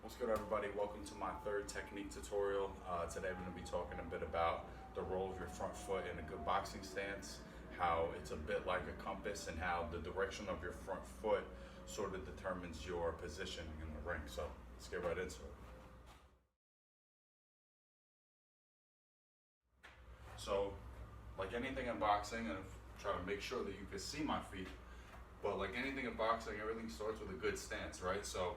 What's good, everybody? Welcome to my third technique tutorial. Today we're going to be talking a bit about the role of your front foot in a good boxing stance, how it's a bit like a compass, and how the direction of your front foot sort of determines your position in the ring. So let's get right into it. So like anything in boxing, and I'm trying to make sure that you can see my feet, but like anything in boxing, everything starts with a good stance, right? So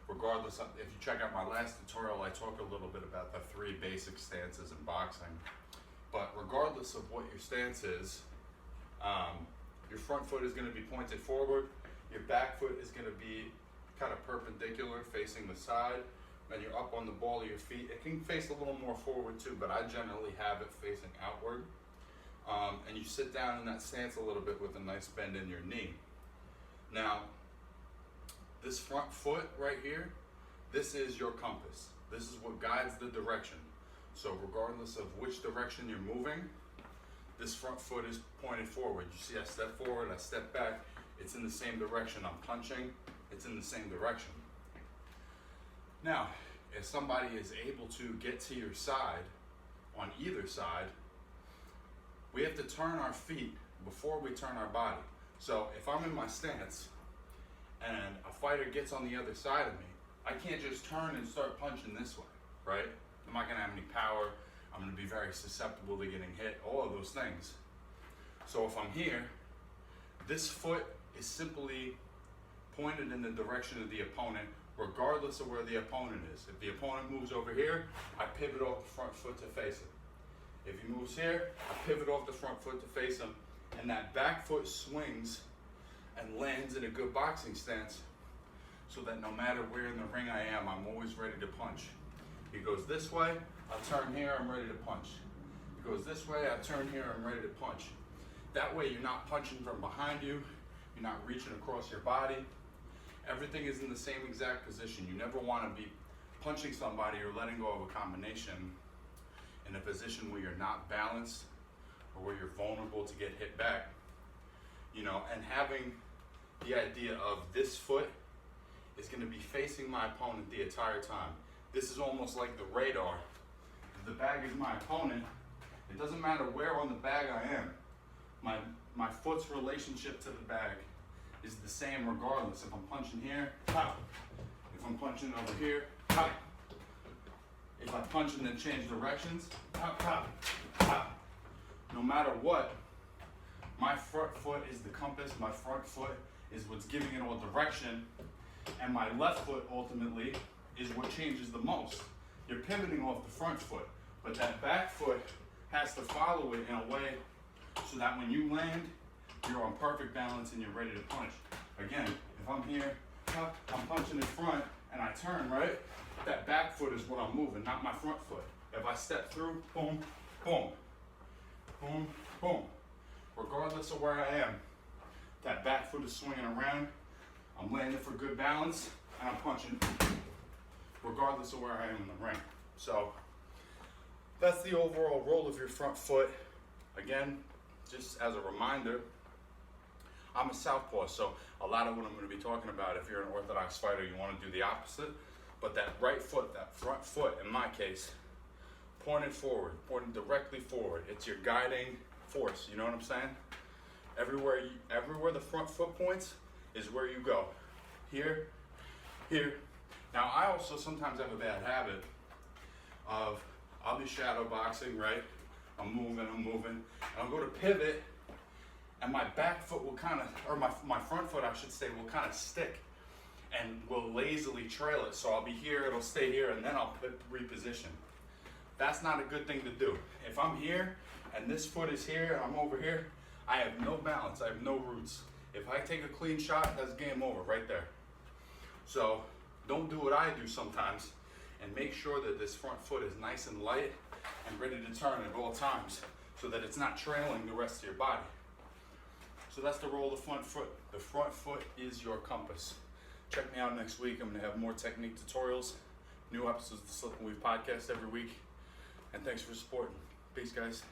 regardless of, if you check out my last tutorial, I talk a little bit about the 3 basic stances in boxing. But regardless of what your stance is, your front foot is going to be pointed forward, your back foot is going to be kind of perpendicular facing the side, and you're up on the ball of your feet. It can face a little more forward too, but I generally have it facing outward. And you sit down in that stance a little bit with a nice bend in your knee. Now, this front foot right here, this is your compass. This is what guides the direction. So regardless of which direction you're moving, this front foot is pointed forward. You see I step forward, I step back, it's in the same direction. I'm punching, it's in the same direction. Now, if somebody is able to get to your side, on either side, we have to turn our feet before we turn our body. So if I'm in my stance, and a fighter gets on the other side of me, I can't just turn and start punching this way, right? I'm not gonna have any power. I'm gonna be very susceptible to getting hit, all of those things. So if I'm here, this foot is simply pointed in the direction of the opponent, regardless of where the opponent is. If the opponent moves over here, I pivot off the front foot to face him. If he moves here, I pivot off the front foot to face him, and that back foot swings and lands in a good boxing stance, so that no matter where in the ring I am, I'm always ready to punch. He goes this way, I'll turn here, I'm ready to punch. He goes this way, I turn here, I'm ready to punch. That way you're not punching from behind you, you're not reaching across your body. Everything is in the same exact position. You never want to be punching somebody or letting go of a combination in a position where you're not balanced or where you're vulnerable to get hit back. You know, and having the idea of this foot is going to be facing my opponent the entire time. This is almost like the radar. If the bag is my opponent, it doesn't matter where on the bag I am. My foot's relationship to the bag is the same regardless. If I'm punching here, pow. If I'm punching over here, pow. If I punch and then change directions, pow, pow, pow. No matter what, my front foot is the compass, my front foot is what's giving it all direction, and my left foot ultimately is what changes the most. You're pivoting off the front foot, but that back foot has to follow it in a way so that when you land, you're on perfect balance and you're ready to punch. Again, if I'm here, I'm punching in front and I turn, right? That back foot is what I'm moving, not my front foot. If I step through, boom, boom, boom, boom. Regardless of where I am, that back foot is swinging around, I'm landing for good balance, and I'm punching regardless of where I am in the ring. So that's the overall role of your front foot. Again, just as a reminder, I'm a southpaw, so a lot of what I'm going to be talking about, if you're an orthodox fighter, you want to do the opposite. But that right foot, that front foot, in my case, pointed forward, pointed directly forward. It's your guiding force, you know what I'm saying? Everywhere the front foot points is where you go. Here, here. Now I also sometimes have a bad habit of, I'll be shadow boxing, right? I'm moving, and I'll go to pivot, and my back foot will kind of, or my front foot I should say, will kind of stick and will lazily trail it. So I'll be here, it'll stay here, and then I'll reposition. That's not a good thing to do. If I'm here, and this foot is here, and I'm over here, I have no balance, I have no roots. If I take a clean shot, that's game over right there. So don't do what I do sometimes, and make sure that this front foot is nice and light and ready to turn at all times so that it's not trailing the rest of your body. So that's the role of the front foot. The front foot is your compass. Check me out next week. I'm gonna have more technique tutorials, new episodes of the Slip and Weave podcast every week. And thanks for supporting. Peace, guys.